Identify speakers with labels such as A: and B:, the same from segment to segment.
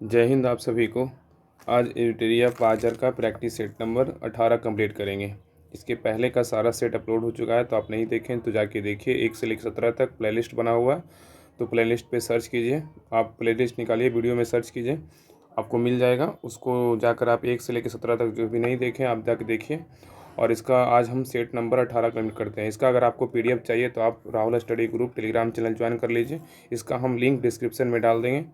A: जय हिंद आप सभी को। आज एरिटेरिया पाजर का प्रैक्टिस सेट नंबर 18 कंप्लीट करेंगे। इसके पहले का सारा सेट अपलोड हो चुका है, तो आप नहीं देखें तो जाके देखिए। 1 से लेकर 17 तक प्लेलिस्ट बना हुआ है, तो प्लेलिस्ट पे सर्च कीजिए। आप प्लेलिस्ट निकालिए, वीडियो में सर्च कीजिए, आपको मिल जाएगा। उसको जाकर आप 1 से लेकर 17 तक जो भी नहीं देखें आप जाके देखिए। और इसका आज हम सेट नंबर 18 कंप्लीट करते हैं। इसका अगर आपको PDF चाहिए तो आप Rahul study group Telegram channel join कर लीजिए। इसका हम लिंक डिस्क्रिप्शन में डाल देंगे,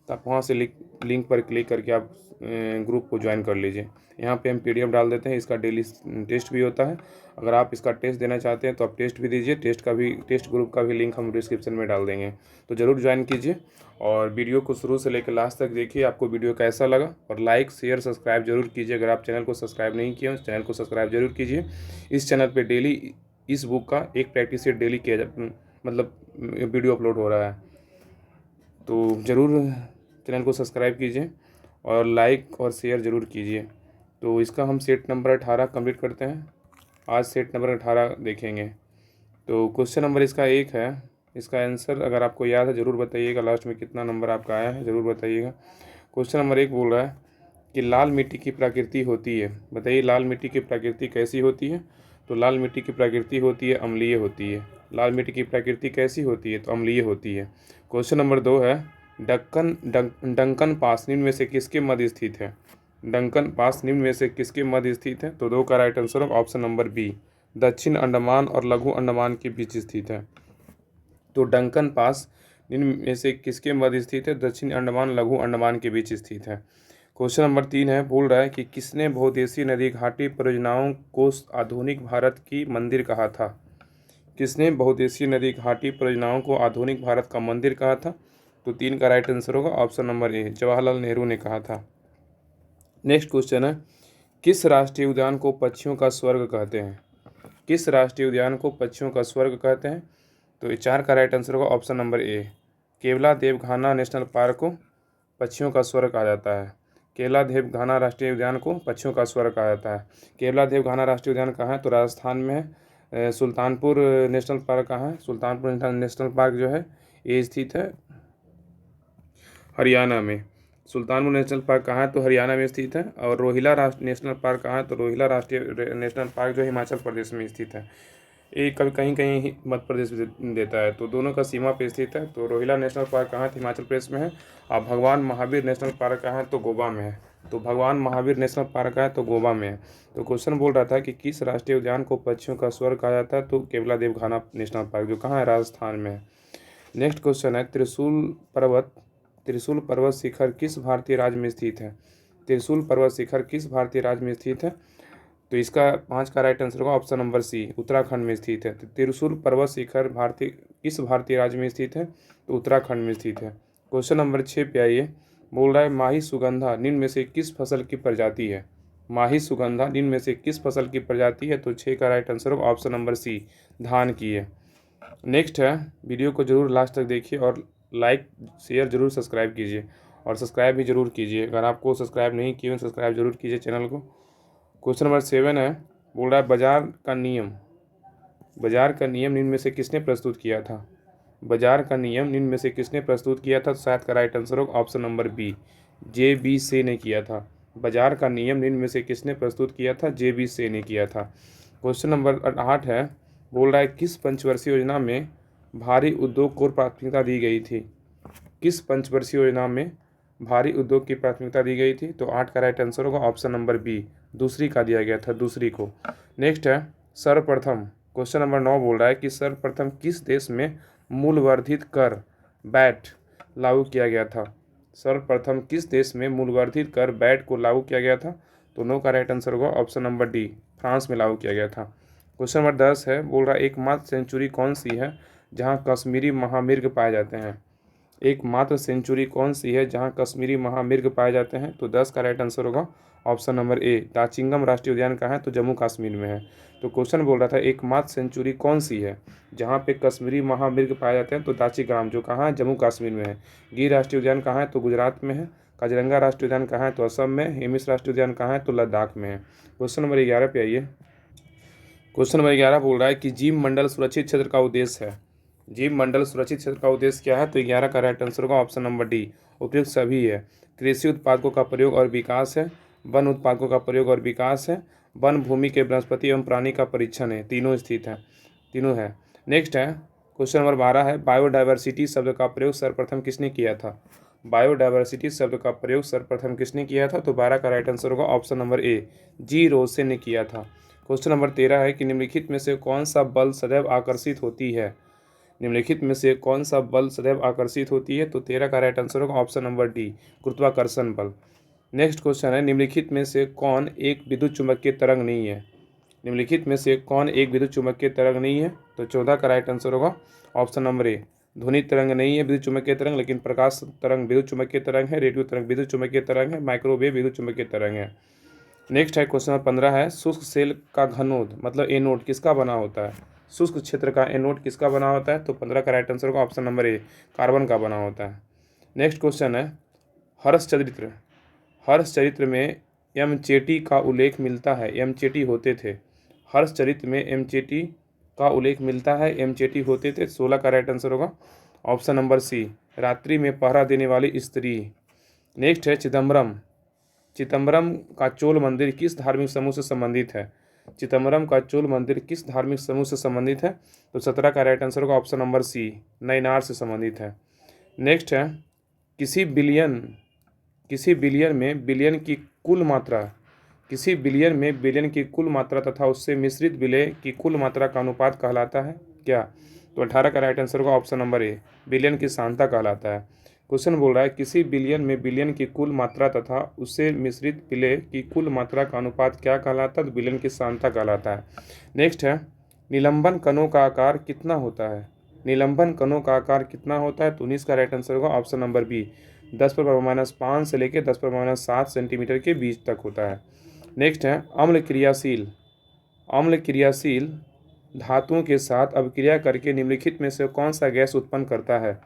A: तो आप वहाँ से लिंक पर क्लिक करके आप ग्रुप को ज्वाइन कर लीजिए। यहाँ पे हम PDF डाल देते हैं। इसका डेली टेस्ट भी होता है। अगर आप इसका टेस्ट देना चाहते हैं तो आप टेस्ट भी दीजिए। टेस्ट ग्रुप का भी लिंक हम डिस्क्रिप्शन में डाल देंगे, तो ज़रूर ज्वाइन कीजिए। और वीडियो को शुरू से लेकर लास्ट तक देखिए, आपको वीडियो कैसा लगा। और लाइक शेयर सब्सक्राइब जरूर कीजिए। अगर आप चैनल को सब्सक्राइब नहीं किए उस चैनल को सब्सक्राइब जरूर कीजिए। इस चैनल पर डेली इस बुक का एक प्रैक्टिस सेट डेली किया मतलब वीडियो अपलोड हो रहा है, तो ज़रूर चैनल को सब्सक्राइब कीजिए और लाइक और शेयर ज़रूर कीजिए। तो इसका हम सेट नंबर 18 कंप्लीट करते हैं। आज सेट नंबर 18 देखेंगे। तो क्वेश्चन नंबर इसका 1 है। इसका आंसर अगर आपको याद है ज़रूर बताइएगा। लास्ट में कितना नंबर आपका आया है ज़रूर बताइएगा। क्वेश्चन नंबर 1 बोल रहा है कि लाल मिट्टी की प्रकृति होती है। बताइए लाल मिट्टी की प्रकृति कैसी होती है। तो लाल मिट्टी की प्रकृति होती है अम्लीय होती है। लाल मिट्टी की प्रकृति कैसी होती है, तो अम्लीय होती है। क्वेश्चन नंबर 2 है डंकन पास निम्न में से किसके मध्य स्थित है। डंकन पास निम्न में से किसके मध्य स्थित है। तो 2 का राइट आंसर होगा ऑप्शन नंबर बी, दक्षिण अंडमान और लघु अंडमान के बीच स्थित है। तो डंकन पास निम्न में से किसके मध्य स्थित है। दक्षिण अंडमान लघु अंडमान के बीच स्थित है। क्वेश्चन नंबर 3 है, बोल रहा है कि किसने बहुउद्देशीय नदी घाटी परियोजनाओं को आधुनिक भारत की मंदिर कहा था। किसने बहुउद्देशीय नदी घाटी परियोजनाओं को आधुनिक भारत का मंदिर कहा था। तो 3 का राइट आंसर होगा ऑप्शन नंबर ए, जवाहरलाल नेहरू ने कहा था। नेक्स्ट क्वेश्चन है, किस राष्ट्रीय उद्यान को पक्षियों का स्वर्ग कहते हैं। किस राष्ट्रीय उद्यान को पक्षियों का स्वर्ग कहते हैं। तो 4 का राइट आंसर होगा ऑप्शन नंबर ए, केवला देवघाना नेशनल पार्क को पक्षियों का स्वर्ग कहा जाता है। केवला देवघाना राष्ट्रीय उद्यान को पक्षियों का स्वर्ग कहा जाता है। केवला देवघाना राष्ट्रीय उद्यान कहाँ है, तो राजस्थान में है। सुल्तानपुर नेशनल पार्क कहाँ है, सुल्तानपुर नेशनल पार्क जो है ये स्थित है हरियाणा में। सुल्तानपुर नेशनल पार्क कहाँ है, तो हरियाणा में स्थित है। और रोहिला नेशनल पार्क कहाँ है, तो रोहिला राष्ट्रीय नेशनल पार्क जो हिमाचल प्रदेश में स्थित है। ये कभी कहीं कहीं मध्य प्रदेश में देता है, तो दोनों का सीमा पे स्थित है। तो रोहिला नेशनल पार्क कहाँ है, हिमाचल प्रदेश में है। और भगवान महावीर नेशनल पार्क कहाँ है, तो गोवा में है। तो भगवान महावीर नेशनल पार्क है तो गोवा में है। तो क्वेश्चन बोल रहा था कि किस राष्ट्रीय उद्यान को पक्षियों का स्वर्ग कहा जाता है। तो केवला देवघाना नेशनल पार्क जो कहाँ है, राजस्थान में है। नेक्स्ट क्वेश्चन है, त्रिशूल पर्वत शिखर किस भारतीय राज्य में स्थित है। त्रिशूल पर्वत शिखर किस भारतीय राज्य में स्थित है। तो इसका 5 का राइट आंसर होगा ऑप्शन नंबर सी, उत्तराखंड में स्थित है। तो त्रिशूल पर्वत शिखर किस भारतीय राज्य में स्थित है, तो उत्तराखंड में स्थित है। क्वेश्चन नंबर 6 पे आइए, बोल रहा है माही सुगंधा निम्न में से किस फसल की प्रजाति है। माही सुगंधा निम्न में से किस फसल की प्रजाति है। तो 6 का राइट आंसर होगा ऑप्शन नंबर सी, धान की है। नेक्स्ट है, वीडियो को जरूर लास्ट तक देखिए और लाइक शेयर जरूर सब्सक्राइब कीजिए और सब्सक्राइब भी जरूर कीजिए। अगर आपको सब्सक्राइब नहीं किए सब्सक्राइब जरूर कीजिए चैनल को। क्वेश्चन नंबर 7 है, बोल रहा है बाजार का नियम निम्न में से किसने प्रस्तुत किया था। बाजार का नियम निम्न में से किसने प्रस्तुत किया था। 7 का राइट आंसर होगा ऑप्शन नंबर बी, JB से ने किया था। बाजार का नियम निम्न में से किसने प्रस्तुत किया था, JB से ने किया था। क्वेश्चन नंबर 8 है, बोल रहा है किस पंचवर्षीय योजना में भारी उद्योग को प्राथमिकता दी गई थी। किस पंचवर्षीय योजना में भारी उद्योग की प्राथमिकता दी गई थी। तो 8 का राइट आंसर होगा ऑप्शन नंबर बी, दूसरी का दिया गया था, दूसरी को। नेक्स्ट है, सर्वप्रथम क्वेश्चन नंबर 9 बोल रहा है कि सर्वप्रथम किस देश में मूल्यवर्धित कर बैट लागू किया गया था। सर्वप्रथम किस देश में मूल्यवर्धित कर बैट को लागू किया गया था। तो 9 का राइट आंसर होगा ऑप्शन नंबर डी, फ्रांस में लागू किया गया था। क्वेश्चन नंबर 10 है, बोल रहा है एकमात्र सेंचुरी कौन सी है जहां कश्मीरी महामिर्ग पाए जाते हैं। एकमात्र सेंचुरी कौन सी है जहां कश्मीरी महामिर्ग पाए जाते हैं। तो 10 का राइट आंसर होगा ऑप्शन नंबर ए, दाचिंगम राष्ट्रीय उद्यान कहाँ है, तो जम्मू कश्मीर में है। तो क्वेश्चन बोल रहा था एकमात्र सेंचुरी कौन सी है जहाँ पे कश्मीरी महामिर्ग पाए जाते हैं। तो दाचिंगम जो कहाँ है, जम्मू कश्मीर में है। गिर राष्ट्रीय उद्यान कहाँ है, तो गुजरात में है। काजीरंगा राष्ट्रीय उद्यान कहाँ है, तो असम में। हेमिस राष्ट्रीय उद्यान कहाँ है, तो लद्दाख में है। क्वेश्चन नंबर 11 पे आइए। क्वेश्चन नंबर 11 बोल रहा है कि जीव मंडल सुरक्षित क्षेत्र का उद्देश्य है। जीव मंडल सुरक्षित क्षेत्र का उद्देश्य क्या है? तो 11 का राइट आंसर होगा ऑप्शन नंबर डी, उपयुक्त सभी है। कृषि उत्पादकों का प्रयोग और विकास है, वन उत्पादकों का प्रयोग और विकास है, वन भूमि के वनस्पति एवं प्राणी का परीक्षण है, तीनों स्थित है, तीनों है। नेक्स्ट है क्वेश्चन नंबर 12 है, बायोडाइवर्सिटी शब्द का प्रयोग सर्वप्रथम किसने किया था? बायोडाइवर्सिटी शब्द का प्रयोग सर्वप्रथम किसने किया था? तो 12 का राइट आंसर होगा ऑप्शन नंबर ए, जी रोसे ने किया था। क्वेश्चन नंबर 13 है कि निम्नलिखित में से कौन सा बल सदैव आकर्षित होती है? निम्नलिखित में से कौन सा बल सदैव आकर्षित होती है? तो 13 का राइट आंसर होगा ऑप्शन नंबर डी, गुरुत्वाकर्षण बल। नेक्स्ट क्वेश्चन है, निम्नलिखित में से कौन एक विद्युत चुम्बकीय तरंग नहीं है? निम्नलिखित में से कौन एक विद्युत चुम्बकीय तरंग नहीं है? तो 14 का राइट आंसर होगा ऑप्शन नंबर ए, ध्वनि तरंग नहीं है विद्युत चुम्बकीय तरंग, लेकिन प्रकाश तरंग विद्युत चुम्बकीय तरंग है, रेडियो तरंग विद्युत चुम्बकीय तरंग है, माइक्रोवेव विद्युत चुम्बकीय तरंग है। नेक्स्ट है क्वेश्चन नंबर 15 है, शुष्क सेल का घनोद मतलब एनोड किसका बना होता है? शुष्क क्षेत्र का एनोड किसका बना होता है? तो 15 का राइट आंसर होगा ऑप्शन नंबर ए, कार्बन का बना होता है। नेक्स्ट क्वेश्चन है, हर्ष चरित्र, हर्ष चरित्र में यमचेटी का उल्लेख मिलता है, यमचेटी होते थे। हर्ष चरित्र में यमचेटी का उल्लेख मिलता है, यमचेटी होते थे। 16 का राइट आंसर होगा ऑप्शन नंबर सी, रात्रि में पहरा देने वाली स्त्री। नेक्स्ट है चिदम्बरम, चिदम्बरम का चोल मंदिर किस धार्मिक समूह से संबंधित है? चिदम्बरम का चोल मंदिर किस धार्मिक समूह से संबंधित है? तो 17 का राइट आंसर होगा ऑप्शन नंबर सी, नैनार से संबंधित है। नेक्स्ट है, किसी बिलियन किसी बिलियन में बिलियन की कुल मात्रा, किसी बिलियन में बिलियन की कुल मात्रा तथा उससे मिश्रित विलय की कुल मात्रा का अनुपात कहलाता है क्या? तो 18 का राइट आंसर होगा ऑप्शन नंबर ए, बिलियन की सांद्रता कहलाता है। क्वेश्चन बोल रहा है किसी बिलियन में बिलियन की कुल मात्रा तथा उससे मिश्रित विलय की कुल मात्रा का अनुपात क्या कहलाता है? तो बिलियन की सांद्रता कहलाता है। नेक्स्ट है, निलंबन कणों का आकार कितना होता है? निलंबन कणों का आकार कितना होता है? तो 19 का राइट आंसर होगा ऑप्शन नंबर बी, 10⁻⁻5 से लेकर 10⁻7 सेंटीमीटर के बीच तक होता है। नेक्स्ट है, अम्ल क्रियाशील, अम्ल क्रियाशील धातुओं के साथ अभिक्रिया करके निम्नलिखित में से कौन सा गैस उत्पन्न करता है?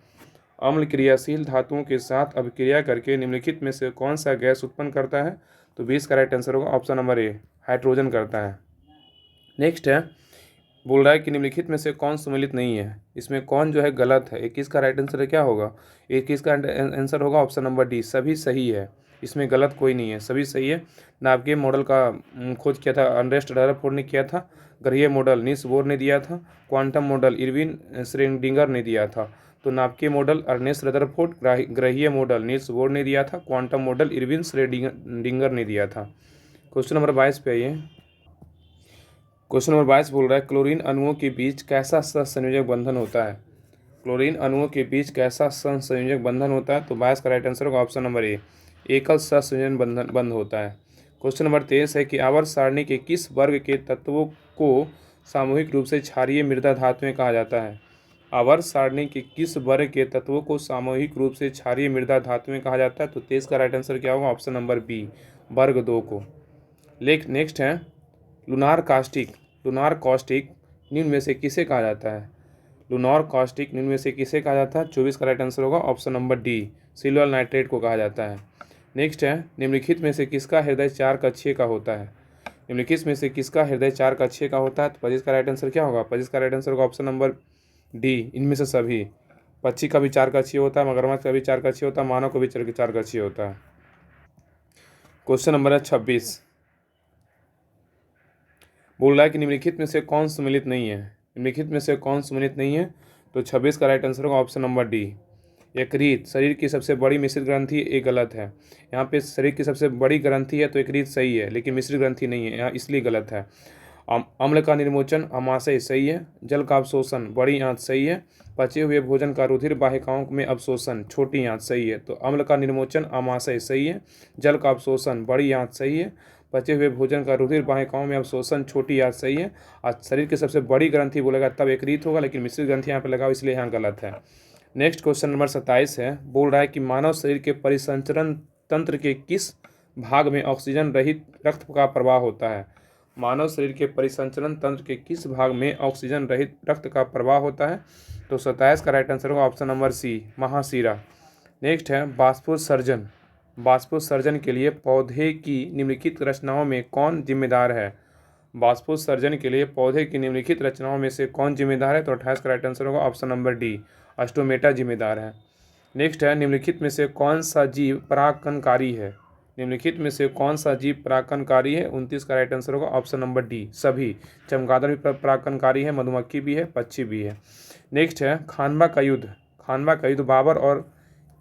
A: अम्ल क्रियाशील धातुओं के साथ अभिक्रिया करके निम्नलिखित में से कौन सा गैस उत्पन्न करता है? तो 20 का राइट आंसर होगा ऑप्शन नंबर ए, हाइड्रोजन करता है। नेक्स्ट है, बोल रहा है कि निम्नलिखित में से कौन सम्मिलित नहीं है? इसमें कौन जो है गलत है? 21 का राइट आंसर क्या होगा? 21 का आंसर होगा ऑप्शन नंबर डी, सभी सही है, इसमें गलत कोई नहीं है, सभी सही है। नाभिकीय मॉडल का खोज किया था अर्नेस्ट रदरफोर्ड ने किया था, ग्रहीय मॉडल नील्स बोर ने दिया था, क्वांटम मॉडल इरविन श्रोडिंगर ने दिया था। तो नाभिकीय मॉडल अर्नेस्ट रदरफोर्ड, ग्रहीय मॉडल नील्स बोर ने दिया था, क्वांटम मॉडल इरविन श्रोडिंगर ने दिया था। क्वेश्चन नंबर 22 पे आइए। क्वेश्चन नंबर 22 बोल रहा है, क्लोरीन अणुओं के बीच कैसा सहसंयोजक बंधन होता है? क्लोरीन अणुओं के बीच कैसा सहसंयोजक बंधन होता है? तो 22 का राइट आंसर होगा ऑप्शन नंबर ए, एकल सहसंयोजन बंध होता है। क्वेश्चन नंबर 23 है कि आवर्त सारणी के किस वर्ग के तत्वों को सामूहिक रूप से क्षारीय मृदा धातुएं कहा जाता है? आवर्त सारणी के किस वर्ग के तत्वों को सामूहिक रूप से क्षारीय मृदा धातुएं कहा जाता है? तो 23 का राइट आंसर क्या होगा? ऑप्शन नंबर बी, वर्ग 2 को। नेक्स्ट है, लुनार कास्टिक, लुनार कॉस्टिक निम्न में से किसे कहा जाता है? लुनार कॉस्टिक निम्न में से किसे कहा जाता है? 24 का राइट आंसर होगा option number D, silver nitrate को कहा जाता है। नेक्स्ट है, निम्नलिखित में से किसका हृदय 4 कक्षीय का होता है? निम्नलिखित में से किसका हृदय 4 कक्षीय का होता है? तो 25 का राइट आंसर क्या होगा? 25 का राइट आंसर होगा ऑप्शन नंबर डी, इनमें से सभी। पक्षी का भी 4 कक्षीय होता है, मगरमच्छ का भी 4 कक्षीय होता है, मानव का भी 4 कक्षीय होता है। क्वेश्चन नंबर है 26, बोल रहा है कि निम्नलिखित में से कौन सम्मिलित नहीं है? निम्नलिखित में से कौन सम्मिलित नहीं है? तो 26 का राइट आंसर होगा ऑप्शन नंबर डी, यकृत, शरीर की सबसे बड़ी मिश्रित ग्रंथि, ये गलत है। यहाँ पे शरीर की सबसे बड़ी ग्रंथि है तो यकृत सही है, लेकिन मिश्रित ग्रंथि नहीं है, यहाँ इसलिए गलत है। अम्ल का निर्मोचन अमाशय सही है, जल का अवशोषण बड़ी आंत सही है, पचे हुए भोजन का रुधिर वाहिकाओं में अवशोषण छोटी आंत सही है। तो अम्ल का निर्मोचन अमाशय सही है, जल का अवशोषण बड़ी आंत सही है, पचे हुए भोजन का रुधिर वाहिकाओं में अवशोषण छोटी आंत सही है। और शरीर की सबसे बड़ी ग्रंथि बोलेगा तब यकृत होगा, लेकिन मिश्रित ग्रंथि यहाँ पे लगाओ इसलिए यहाँ गलत है। नेक्स्ट क्वेश्चन नंबर 27 है, बोल रहा है कि मानव शरीर के परिसंचरण तंत्र के किस भाग में ऑक्सीजन रहित रक्त का प्रवाह होता है? मानव शरीर के परिसंचरण तंत्र के किस भाग में ऑक्सीजन रहित रक्त का प्रवाह होता है? तो 27 का राइट आंसर होगा ऑप्शन नंबर सी, महाशिरा। नेक्स्ट है, बाष्पोत्सर्जन, बाष्पोत्सर्जन के लिए पौधे की निम्नलिखित रचनाओं में कौन जिम्मेदार है? बाष्पोत्सर्जन के लिए पौधे की निम्नलिखित रचनाओं में से कौन जिम्मेदार है? तो 28 का राइट आंसर होगा ऑप्शन नंबर डी, अस्टोमेटा जिम्मेदार है। नेक्स्ट है, निम्नलिखित में से कौन सा जीव परागकणकारी है? निम्नलिखित में से कौन सा जीव परागकणकारी है? 29 का राइट आंसर होगा ऑप्शन नंबर डी, सभी। चमगादड़ भी परागकणकारी है, मधुमक्खी भी है, पक्षी भी है। नेक्स्ट है, खानवा का युद्ध बाबर और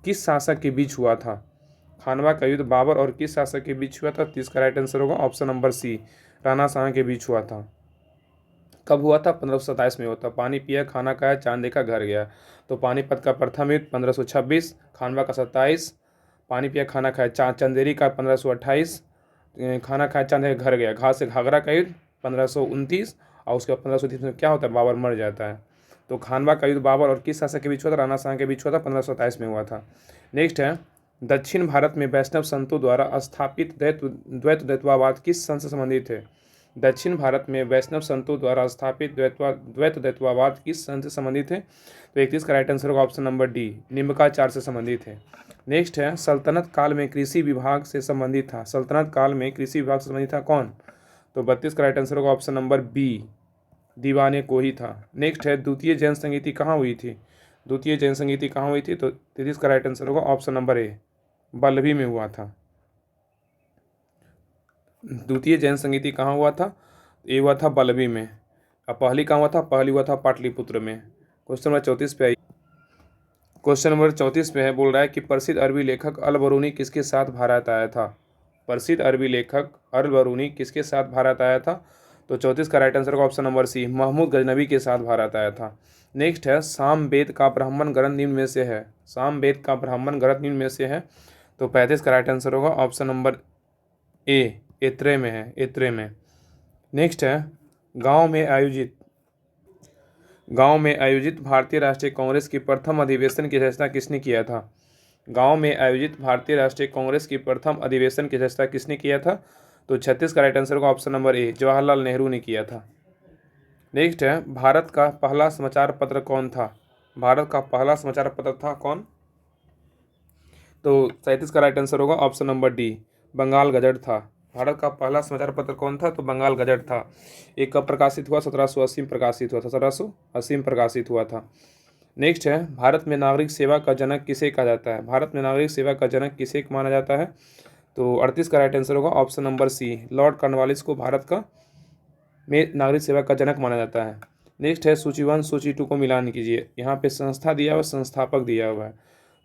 A: किस शासक के बीच हुआ था? खानवा का युद्ध बाबर और किस शासक के बीच हुआ था? 30 का राइट आंसर होगा option number C, Rana Shah के बीच हुआ था। कब हुआ था? 1527 में हुआ था। पानी पिया, खाना खाया, चांद देखा, घर गया। तो पानीपत का प्रथम युद्ध 1526, खानवा का 27, पानी पिया खाना खाया, चंदेरी का 1528, खाना खाया चांद देखा, घर गया। घास से घाघरा का युद्ध 1529, और उसके बाद 1530 में क्या होता है? बाबर मर जाता है। तो खानवा का युद्ध बाबर और किस शासक के बीच हुआ था? राणा शाह के बीच हुआ था, 1527 में हुआ था। नेक्स्ट है, दक्षिण भारत में वैष्णव संतों द्वारा स्थापित द्वैतवाद किस संत से संबंधित है? दक्षिण भारत में वैष्णव संतों द्वारा स्थापित द्वैतवाद किस संत से संबंधित है? तो 31 का राइट आंसर होगा ऑप्शन नंबर डी, निम्बकाचार्य से संबंधित है। नेक्स्ट है, सल्तनत काल में कृषि विभाग से संबंधित था। सल्तनत काल में कृषि विभाग से संबंधित था कौन? तो 32 का राइट आंसर होगा ऑप्शन नंबर बी, दीवाने को ही था। नेक्स्ट है, द्वितीय जैन संगीति कहाँ हुई थी? द्वितीय जैन संगीति कहाँ हुई थी? तो 33 का राइट आंसर होगा ऑप्शन नंबर ए, बल्लभी में हुआ था। द्वितीय जैन संगीति कहाँ हुआ था? ये हुआ था बल्लभी में। अब पहली कहाँ हुआ था? पहली हुआ था पाटलिपुत्र में। क्वेश्चन नंबर 34 पे आई। क्वेश्चन नंबर 34 पे है, बोल रहा है कि प्रसिद्ध अरबी लेखक अल बरूनी किसके साथ भारत आया था? प्रसिद्ध अरबी लेखक अल बरूनी किसके साथ भारत आया था? तो 34 का राइट आंसर का option number C, Mahmud Ghaznavi के साथ भारत आया था। नेक्स्ट है, सामवेद का ब्राह्मण ग्रंथ निम्न में से है। सामवेद का ब्राह्मण ग्रंथ निम्न में से है। तो 35 का राइट आंसर होगा ऑप्शन नंबर ए, एत्रे में है, एत्रे में। नेक्स्ट है, गांव में आयोजित भारतीय राष्ट्रीय कांग्रेस की प्रथम अधिवेशन की अध्यक्षता किसने किया था? गांव में आयोजित भारतीय राष्ट्रीय कांग्रेस की प्रथम अधिवेशन की अध्यक्षता किसने किया था? तो 36 का राइट आंसर होगा ऑप्शन नंबर ए, जवाहरलाल नेहरू ने किया था। नेक्स्ट है, भारत का पहला समाचार पत्र कौन था? भारत का पहला समाचार पत्र था कौन? तो 37 का राइट आंसर होगा option number D, Bengal gazette था। भारत का पहला समाचार पत्र कौन था? तो बंगाल गजट था। एक कब प्रकाशित हुआ? 1780 में प्रकाशित हुआ था, 1780 में प्रकाशित हुआ था। नेक्स्ट है, भारत में नागरिक सेवा का जनक किसे कहा जाता है? भारत में नागरिक सेवा का जनक किसे माना जाता है? तो 38 का राइट आंसर होगा option number C, Lord Cornwallis को भारत का में नागरिक सेवा का जनक माना जाता है। नेक्स्ट है, सूची 1 सूची 2 को मिलान कीजिए। यहाँ पे संस्था दिया हुआ है, संस्थापक दिया हुआ है।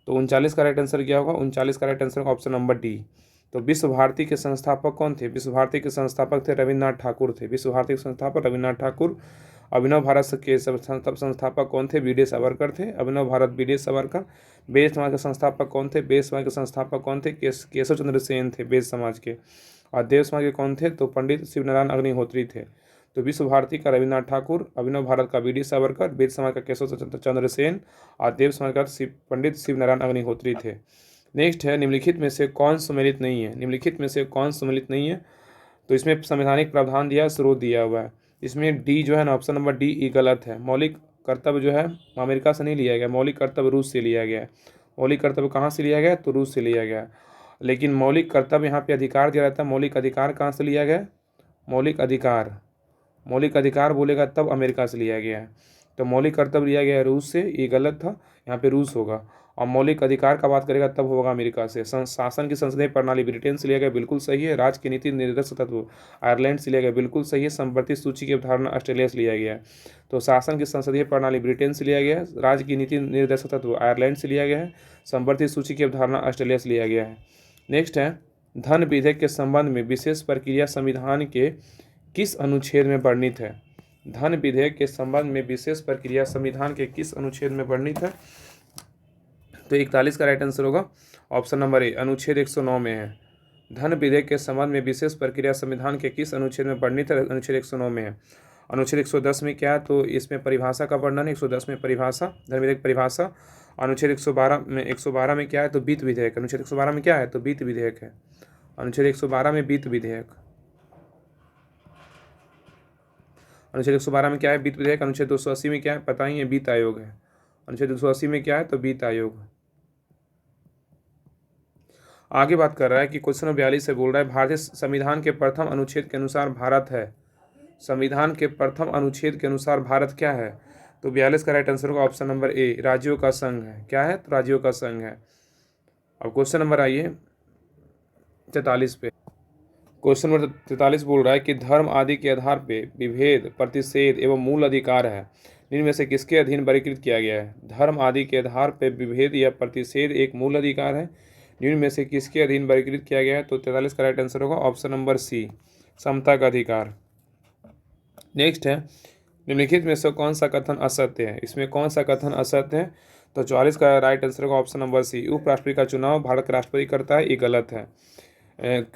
A: तो 39 का राइट आंसर क्या होगा? 39 का राइट आंसर होगा ऑप्शन नंबर डी। तो विश्व भारती के संस्थापक कौन थे? विश्व भारती के संस्थापक थे रविन्द्रनाथ ठाकुर थे। विश्व भारती के संस्थापक रविन्द्रनाथ ठाकुर। अभिनव भारत के संस्थापक कौन थे? बी.डी. सावरकर थे। अभिनव भारत बी.डी. सावरकर। बेस समाज के संस्थापक कौन थे? बेस समाज के संस्थापक कौन थे? केशव चंद्र सेन थे बेस समाज के। और देव समाज के कौन थे? तो पंडित शिवनारायण अग्निहोत्री थे। तो विश्व भारती का रविन्द्रनाथ ठाकुर, अभिनव भारत का बी.डी. सावरकर, बेद समाज का केशव चंद्र सेन और देव समाज का पंडित शिवनारायण अग्निहोत्री थे। नेक्स्ट है, निम्नलिखित में से कौन सम्मिलित नहीं है? निम्नलिखित में से कौन सम्मिलित नहीं है? तो इसमें संवैधानिक प्रावधान दिया, स्रोत दिया हुआ है। इसमें डी जो है ना, ऑप्शन नंबर डी ई गलत है। मौलिक कर्तव्य जो है अमेरिका से नहीं लिया गया, मौलिक कर्तव्य रूस से लिया गया है। मौलिक कर्तव्य कहाँ से लिया गया? तो रूस से लिया गया। लेकिन मौलिक कर्तव्य यहाँ पे अधिकार दिया रहता है, मौलिक अधिकार कहाँ से लिया गया? मौलिक अधिकार बोलेगा तब अमेरिका से लिया गया है। तो मौलिक कर्तव्य लिया गया है रूस से, ये गलत था, यहाँ पे रूस होगा। और मौलिक अधिकार का बात करेगा तब होगा अमेरिका से। शासन की संसदीय प्रणाली ब्रिटेन से लिया गया, बिल्कुल सही है। राज्य की नीति निर्देशक तत्व आयरलैंड से लिया गया, बिल्कुल सही है। संवर्ती सूची की अवधारणा ऑस्ट्रेलिया से लिया गया है। तो शासन की संसदीय प्रणाली ब्रिटेन से लिया गया है, राज्य की नीति निर्देशक तत्व आयरलैंड से लिया गया है, संवर्ती सूची की अवधारणा ऑस्ट्रेलिया से लिया गया है। नेक्स्ट है, धन विधेयक के संबंध में विशेष प्रक्रिया संविधान के किस अनुच्छेद में वर्णित है? धन विधेयक के संबंध में विशेष प्रक्रिया संविधान के किस अनुच्छेद में वर्णित है? तो 41 का राइट आंसर होगा ऑप्शन नंबर ए, अनुच्छेद 109 में है। धन विधेयक के संबंध में विशेष प्रक्रिया संविधान के किस अनुच्छेद में वर्णित है? अनुच्छेद 109 में है। अनुच्छेद 110 में क्या है? तो इसमें परिभाषा का वर्णन है। 110 में परिभाषा, धन विधेयक परिभाषा। अनुच्छेद 112 में क्या है? तो वित्त विधेयक। अनुच्छेद 112 में क्या है? तो वित्त विधेयक है। अनुच्छेद 112 में वित्त विधेयक। अनुच्छेद 112 में क्या है? वित्त विधेयक। अनुच्छेद 280 में क्या है? पता ही है, वित्त आयोग है। अनुच्छेद 280 में क्या है? तो वित्त आयोग। आगे बात कर रहा है कि क्वेश्चन 42 से बोल रहा है, भारतीय संविधान के प्रथम अनुच्छेद के अनुसार भारत है। संविधान के प्रथम अनुच्छेद के अनुसार भारत क्या है? तो 42 का राइट आंसर होगा ऑप्शन नंबर ए, राज्यों का संघ है। क्या है? तो राज्यों का संघ है। अब क्वेश्चन नंबर आइए 43 पे। क्वेश्चन नंबर 43 बोल रहा है कि धर्म आदि के आधार पे विभेद, प्रतिषेध एवं मूल अधिकार है, निम्न में से किसके अधीन वर्गीकृत किया गया है? धर्म आदि के आधार पे विभेद या प्रतिषेध एक मूल अधिकार है, निम्न में से किसके अधीन वर्गीकृत किया गया है? तो 43 का राइट आंसर होगा ऑप्शन नंबर सी, समता का अधिकार। नेक्स्ट है, निम्नलिखित में से कौन सा कथन असत्य है? इसमें कौन सा कथन असत्य है? तो 44 का राइट आंसर होगा ऑप्शन नंबर सी, उपराष्ट्रपति का चुनाव भारत का राष्ट्रपति करता है, ये गलत है।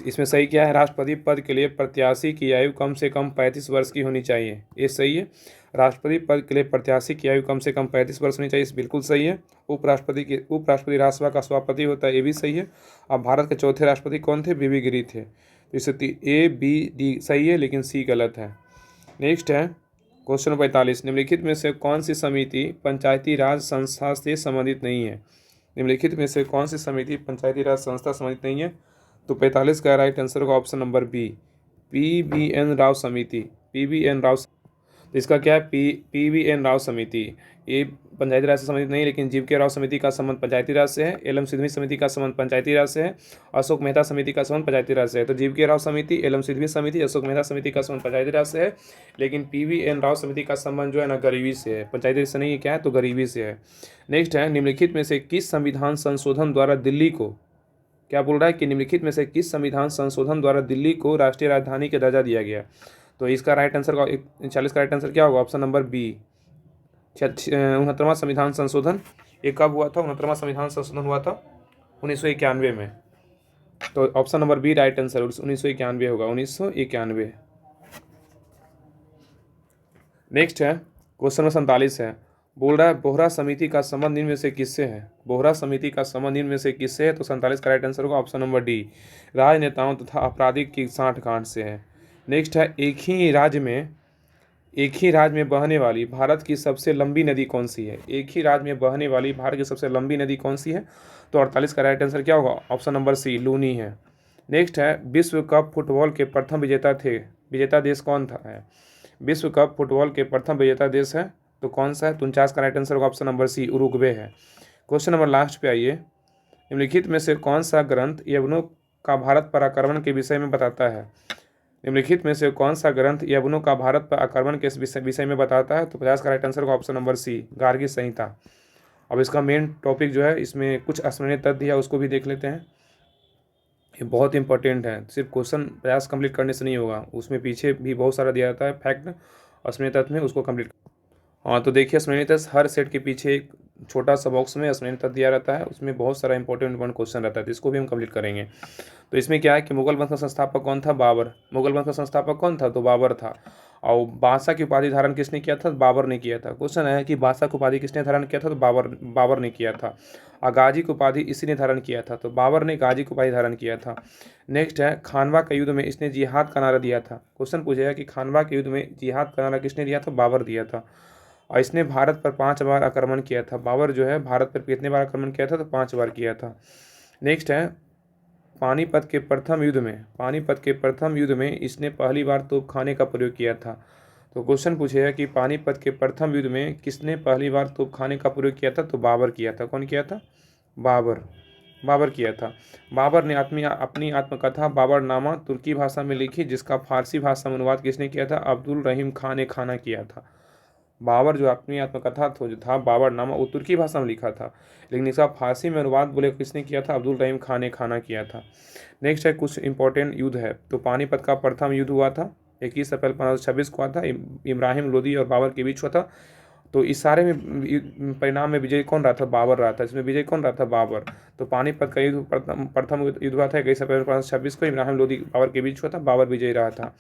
A: इसमें सही क्या है? राष्ट्रपति पद के लिए प्रत्याशी की आयु कम से कम 35 वर्ष की होनी चाहिए, ये सही है। राष्ट्रपति पद के लिए प्रत्याशी की आयु कम से कम 35 वर्ष होनी चाहिए, बिल्कुल सही है। उपराष्ट्रपति राज्यसभा का सभापति होता है, ये भी सही है। अब भारत के चौथे राष्ट्रपति कौन थे? बीबी गिरी थे। तो इससे ए बी डी सही है, लेकिन सी गलत है। नेक्स्ट है क्वेश्चन नंबर 45, निम्नलिखित में से कौन सी समिति पंचायती राज संस्था से संबंधित नहीं है? निम्नलिखित में से कौन सी समिति पंचायती राज संस्था संबंधित नहीं है? तो 45 का राइट आंसर होगा option number B, PVN Rao समिति। PVN राव, तो इसका क्या है? PVN राव समिति, ये पंचायती राज से संबंधित नहीं, लेकिन जीव राव समिति का संबंध पंचायती राज से है। एलएम सिद्धवी समिति का संबंध पंचायती राज से है। अशोक मेहता समिति का संबंध पंचायती राज से है। तो जीव राव समिति, एलएम सिद्धवी समिति, अशोक मेहता समिति का संबंध पंचायती राज से है, लेकिन PVN राव समिति का संबंध जो है ना गरीबी से है, पंचायती से नहीं, क्या है? तो गरीबी से है। नेक्स्ट है, निम्नलिखित में से किस संविधान संशोधन द्वारा दिल्ली को, क्या बोल रहा है कि निम्नलिखित में से किस संविधान संशोधन द्वारा दिल्ली को राष्ट्रीय राजधानी का दर्जा दिया गया? तो इसका राइट आंसर 39 का राइट आंसर क्या होगा? ऑप्शन नंबर बी, 69वां संविधान संशोधन। ये कब हुआ था? 69वां संविधान संशोधन हुआ था 1991 में। तो option number B right answer 1991 होगा, 1991। नेक्स्ट है क्वेश्चन नंबर 47 है, बोल रहा है बोहरा समिति का संबंध निम्न में से किससे है? बोहरा समिति का संबंध निम्न में से किससे है? तो 47 का राइट आंसर होगा ऑप्शन नंबर डी, राजनेताओं तथा आपराधिक की सांठगांठ से है। नेक्स्ट है, एक ही राज्य में बहने वाली भारत की सबसे लंबी नदी कौन सी है? एक ही राज्य में बहने वाली भारत की सबसे लंबी नदी कौन सी है? तो 48 का राइट आंसर क्या होगा? ऑप्शन नंबर सी, लूनी है। नेक्स्ट है, विश्व कप फुटबॉल के प्रथम विजेता देश कौन था है? विश्व कप फुटबॉल के प्रथम विजेता देश है, तो कौन सा है? 49 का राइट आंसर होगा ऑप्शन नंबर सी, उरुग्वे है। क्वेश्चन नंबर लास्ट पे आइए, निम्नलिखित में से कौन सा ग्रंथ यवनों का भारत पर आक्रमण के विषय में बताता है? निम्नलिखित में से कौन सा ग्रंथ यवनों का भारत पर आक्रमण के विषय में बताता है? तो 50 का राइट आंसर होगा ऑप्शन नंबर सी, गार्गी संहिता। अब इसका मेन टॉपिक जो है, इसमें कुछ स्मरणीय तथ्य है, उसको भी देख लेते हैं। ये बहुत इंपॉर्टेंट है, सिर्फ क्वेश्चन 50 कंप्लीट करने से नहीं होगा, उसमें पीछे भी बहुत सारा दिया जाता है फैक्ट स्मरणीय तथ्य में, उसको कंप्लीट। हाँ, तो देखिए स्मरणीय तथ्य हर सेट के पीछे एक छोटा सा बॉक्स में स्मरणीय तथ्य दिया रहता है, उसमें बहुत सारा इंपॉर्टेंट क्वेश्चन रहता है, तो इसको भी हम कंप्लीट करेंगे। तो इसमें क्या है कि मुगल वंश का संस्थापक कौन था? बाबर। मुगल वंश का संस्थापक कौन था? तो बाबर था। और बादशाह की उपाधि धारण किसने किया था? बाबर ने किया था। क्वेश्चन है कि बादशाह की उपाधि किसने धारण किया था? तो बाबर ने किया था। और गाजी की उपाधि इसी ने धारण किया था, तो बाबर ने गाजी की उपाधि धारण किया था। नेक्स्ट है, खानवा के युद्ध में इसने जिहाद का नारा दिया था। क्वेश्चन पूछेगा कि खानवा के युद्ध में जिहाद का नारा किसने दिया था? बाबर दिया था। और इसने भारत पर 5 बार आक्रमण किया था। बाबर जो है भारत पर कितने बार आक्रमण किया था? तो 5 बार किया था। नेक्स्ट है, पानीपत के प्रथम युद्ध में इसने पहली बार तोपखाने का प्रयोग किया था। तो क्वेश्चन पूछेगा कि पानीपत के प्रथम युद्ध में किसने पहली बार तोपखाने का प्रयोग किया था? तो बाबर किया था। कौन किया था? बाबर किया था। बाबर ने अपनी आत्मकथा बाबरनामा तुर्की भाषा में लिखी, जिसका फारसी भाषा में अनुवाद किसने किया था? अब्दुल रहीम खान ने खाना किया था। बाबर जो अपनी आत्मकथा जो था बाबरनामा, वो तुर्की भाषा में लिखा था, लेकिन इसका फारसी में अनुवाद बोले किसने किया था? अब्दुल रहीम खान ने खाना किया था। नेक्स्ट है, कुछ इंपॉर्टेंट युद्ध है। तो पानीपत का प्रथम युद्ध हुआ था 21 अप्रैल 1526 को हुआ था, इब्राहिम लोदी और बाबर के बीच हुआ था। तो इस सारे में परिणाम में विजय कौन रहा था? बाबर रहा था। इसमें विजय कौन रहा था? बाबर। तो पानीपत का युद्ध प्रथम युद्ध हुआ था 21 अप्रैल 1526 को, इब्राहिम लोदी बाबर के बीच हुआ था, बाबर विजयी रहा था।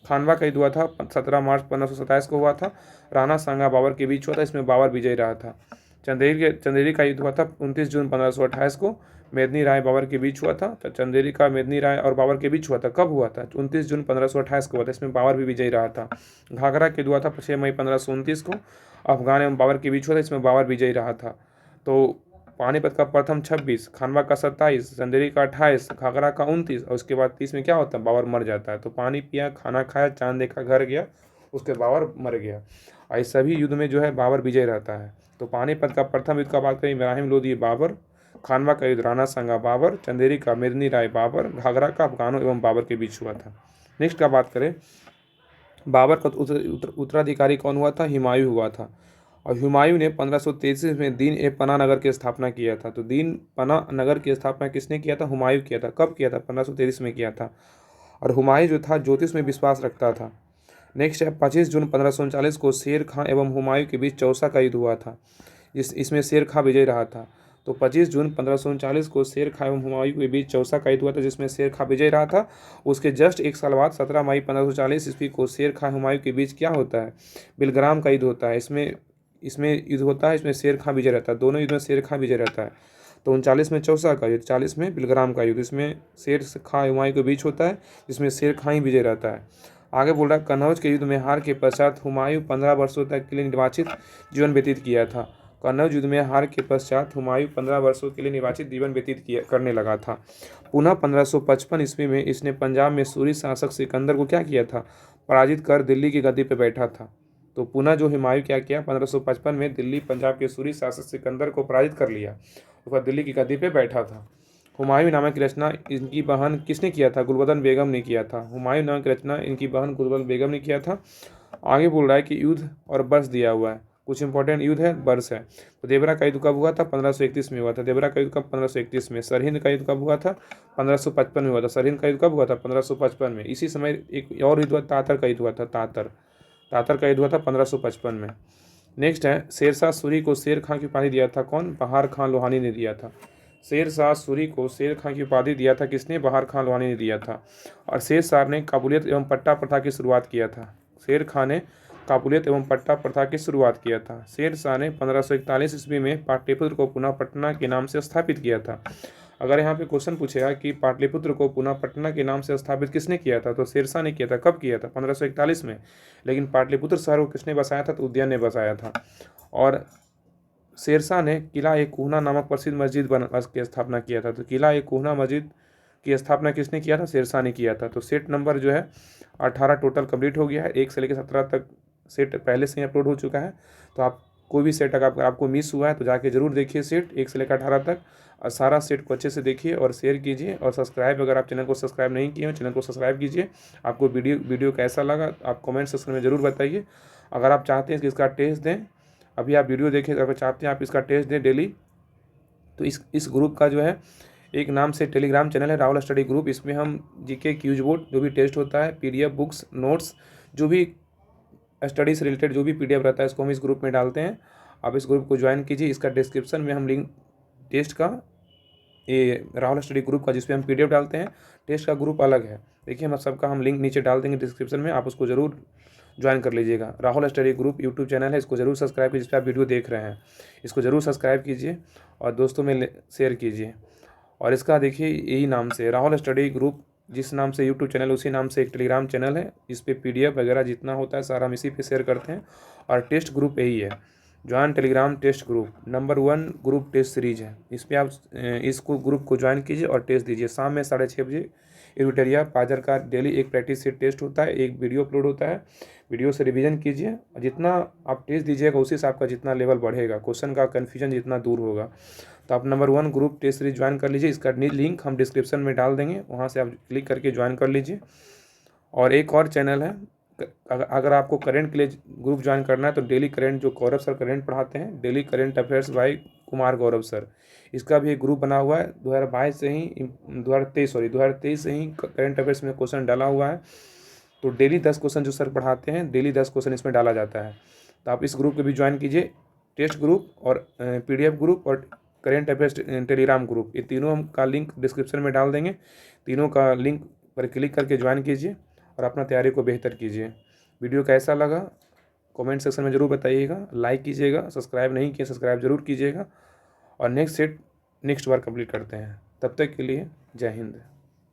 A: खानवा का युद्ध हुआ था 17 मार्च 1527 को हुआ था, राणा सांगा बाबर के बीच हुआ था, इसमें बाबर विजयी रहा था। चंदेरी का युद्ध हुआ था 29 जून 1528 को, मेदिनी राय बाबर के बीच हुआ था। तो चंदेरी का मेदिनी राय और बाबर के बीच हुआ था, कब हुआ था? 29 जून 1528 को हुआ था, इसमें बाबर भी विजयी रहा था। घाघरा के युद्ध हुआ था 6 मई 1529 को, अफगान एवं बाबर के बीच हुआ था, इसमें बाबर विजयी रहा था। तो पानीपत का प्रथम 26, खानवा का 27, चंदेरी का 28, घाघरा का 29, और उसके बाद 30 में क्या होता है? बाबर मर जाता है। तो पानी पिया, खाना खाया, चांद देखा, घर गया, उसके बाबर मर गया। और इस सभी युद्ध में जो है बाबर विजय रहता है। तो पानीपत का प्रथम युद्ध का बात करें, इब्राहिम लोदी बाबर, खानवा का युद्ध राणा सांगा बाबर, चंदेरी का मिर्नी राय बाबर, घाघरा का अफगानों एवं बाबर के बीच हुआ था। नेक्स्ट का बात करें, बाबर का उत्तराधिकारी कौन हुआ था? हुमायूं हुआ था। और हुमायूं ने 1533 में दीन ए पनाह नगर की स्थापना किया था। तो दीन पनाह नगर की स्थापना किसने किया था? हुमायूं किया था। कब किया था? 1533 में किया था। और हुमायूं जो था ज्योतिष में विश्वास रखता था। नेक्स्ट है 25 जून 1539 को शेर खां एवं हुमायूं के बीच चौसा का युद्ध हुआ था। इसमें शेर खां विजय रहा था। तो 25 जून 1539 को शेर खां एवं हुमायूं के बीच चौसा का युद्ध हुआ था, जिसमें शेर खां विजय रहा था। उसके जस्ट एक साल बाद 17 मई 1540 ईस्वी को शेर खां हुमायूं के बीच क्या होता है? बिलग्राम का युद्ध होता है। इसमें युद्ध होता है, इसमें शेर खां विजय रहता है। दोनों युद्ध में शेर खां विजय रहता है। तो 39 में चौसा का युद्ध, 40 में बिलग्राम का युद्ध। इसमें शेर खां हुमायूं के बीच होता है, जिसमें शेर खां ही विजय रहता है। आगे बोल रहा है, कन्नौज के युद्ध में हार के पश्चात हुमायूं 15 वर्षों तक के लिए निर्वाचित जीवन व्यतीत किया था। कन्नौज युद्ध में हार के पश्चात हुमायूं 15 वर्षों के लिए निर्वाचित जीवन व्यतीत करने लगा था। पुनः 1555 ईस्वी में इसने पंजाब में सूरी शासक सिकंदर को क्या किया था? पराजित कर दिल्ली की गद्दी पर बैठा था। तो पुनः जो हुमायूं क्या किया, 1555 में दिल्ली पंजाब के सूरी शासक सिकंदर को पराजित कर लिया, उसके बाद दिल्ली की गद्दी पे बैठा था। हुमायूं नामा की रचना इनकी बहन किसने किया था? गुलबदन बेगम ने किया था। हुमायूं नामा की रचना इनकी बहन गुलबदन बेगम ने किया था। आगे बोल रहा है कि युद्ध और वर्ष दिया हुआ है, कुछ इंपॉर्टेंट युद्ध है, वर्ष है। तो देवरा का युद्ध कब हुआ था? 1531 में हुआ था। देवरा का युद्ध कब? 1531 में। सरहिंद का युद्ध कब हुआ था? 1555 में हुआ था। सरहिंद का युद्ध कब हुआ था? 1555 में। इसी समय एक और युद्ध हुआ, तातर का युद्ध हुआ था। तातर का युद्ध हुआ था 1555 में। नेक्स्ट है, शेरशाह सूरी को शेर खां की उपाधि दिया था कौन? बहार खां लोहानी ने दिया था। शेरशाह सूरी को शेर खां की उपाधि दिया था किसने? बहार खां लोहानी ने दिया था। और शेरशाह ने काबुलियत एवं पट्टा प्रथा की शुरुआत किया था। शेर खां ने काबुलियत एवं पट्टा प्रथा की शुरुआत किया था। शेरशाह ने 1541 ईस्वी में पाटलिपुत्र को पुनः पटना के नाम से स्थापित किया था। अगर यहाँ पे क्वेश्चन पूछेगा कि पाटलिपुत्र को पुनः पटना के नाम से स्थापित किसने किया था, तो शेरशाह ने किया था। कब किया था? 1541 में। लेकिन पाटलिपुत्र शहर को किसने बसाया था? तो उदयन ने बसाया था। और शेरशाह ने किला ए कोहना नामक प्रसिद्ध मस्जिद की स्थापना किया था। तो किला ए कोहना मस्जिद की स्थापना किसने किया था? शेरशाह ने किया था। तो सेट नंबर जो है 18 टोटल कंप्लीट हो गया है। 1 से लेकर 17 तक सेट पहले से ही अपलोड हो चुका है। तो आप कोई भी सेट अगर आपको मिस हुआ है तो जाके जरूर देखिए सेट 1 से लेकर 18 तक, और सारा सेट को अच्छे से देखिए और शेयर कीजिए। और सब्सक्राइब, अगर आप चैनल को सब्सक्राइब नहीं किए हो, चैनल को सब्सक्राइब कीजिए। आपको वीडियो कैसा लगा आप कमेंट सेक्शन में ज़रूर बताइए। अगर आप चाहते हैं कि इसका टेस्ट दें, अभी आप वीडियो देखें, अगर चाहते हैं आप इसका टेस्ट दें डेली, तो इस ग्रुप का जो है एक नाम से टेलीग्राम चैनल है, राहुल स्टडी ग्रुप। इसमें हम जीके क्यूज बोर्ड जो भी टेस्ट होता है, पीडीएफ बुक्स, नोट्स, जो भी स्टडी से रिलेटेड जो भी पीडीएफ रहता है, इसको हम इस ग्रुप में डालते हैं। आप इस ग्रुप को ज्वाइन कीजिए। इसका डिस्क्रिप्शन में हम लिंक टेस्ट का, ये राहुल स्टडी ग्रुप का जिसपे हम पीडीएफ डालते हैं, टेस्ट का ग्रुप अलग है। देखिए हम सबका हम लिंक नीचे डाल देंगे डिस्क्रिप्शन में, आप उसको ज़रूर ज्वाइन कर लीजिएगा। Rahul study group YouTube channel है, इसको ज़रूर सब्सक्राइब कीजिए। जिस पर आप वीडियो देख रहे हैं इसको ज़रूर सब्सक्राइब कीजिए और दोस्तों में शेयर कीजिए। और इसका देखिए यही नाम से राहुल स्टडी ग्रुप, जिस नाम से यूट्यूब चैनल उसी नाम से एक टेलीग्राम चैनल है। इस पर पीडीएफ वगैरह जितना होता है सारा हम इसी पे शेयर करते हैं। और टेस्ट ग्रुप यही है, join Telegram test group. Number 1 group test series है। इस पर आप इसको ग्रुप को ज्वाइन कीजिए और टेस्ट दीजिए। शाम में 6:30 बजे एरिटेरिया पाजर का डेली एक प्रैक्टिस सेट टेस्ट होता है, एक वीडियो अपलोड होता है। वीडियो से रिवीजन कीजिए और जितना आप टेस्ट दीजिएगा उसी से आपका जितना लेवल बढ़ेगा, क्वेश्चन का कन्फ्यूजन जितना दूर होगा। तो आप number 1 group test series join कर लीजिए। इसका लिंक हम डिस्क्रिप्शन में डाल देंगे, वहाँ से आप क्लिक करके ज्वाइन कर लीजिए। और एक और चैनल है, अगर आपको करंट के लिए ग्रुप ज्वाइन करना है तो डेली करंट, जो गौरव सर करंट पढ़ाते हैं, daily current affairs by Kumar Gaurav sir, इसका भी एक ग्रुप बना हुआ है। 2023 से ही करंट अफेयर्स में क्वेश्चन डाला हुआ है। तो डेली 10 क्वेश्चन जो सर पढ़ाते हैं, डेली 10 क्वेश्चन इसमें डाला जाता है। तो आप इस ग्रुप को भी ज्वाइन कीजिए। टेस्ट ग्रुप और पीडीएफ ग्रुप और करेंट अफेयर्स टेलीग्राम ग्रुप, ये तीनों हम का लिंक डिस्क्रिप्शन में डाल देंगे। तीनों का लिंक पर क्लिक करके ज्वाइन कीजिए और अपना तैयारी को बेहतर कीजिए। वीडियो कैसा लगा कमेंट सेक्शन में ज़रूर बताइएगा। लाइक कीजिएगा, सब्सक्राइब नहीं किए सब्सक्राइब ज़रूर कीजिएगा। और नेक्स्ट बार कंप्लीट करते हैं। तब तक के लिए जय हिंद।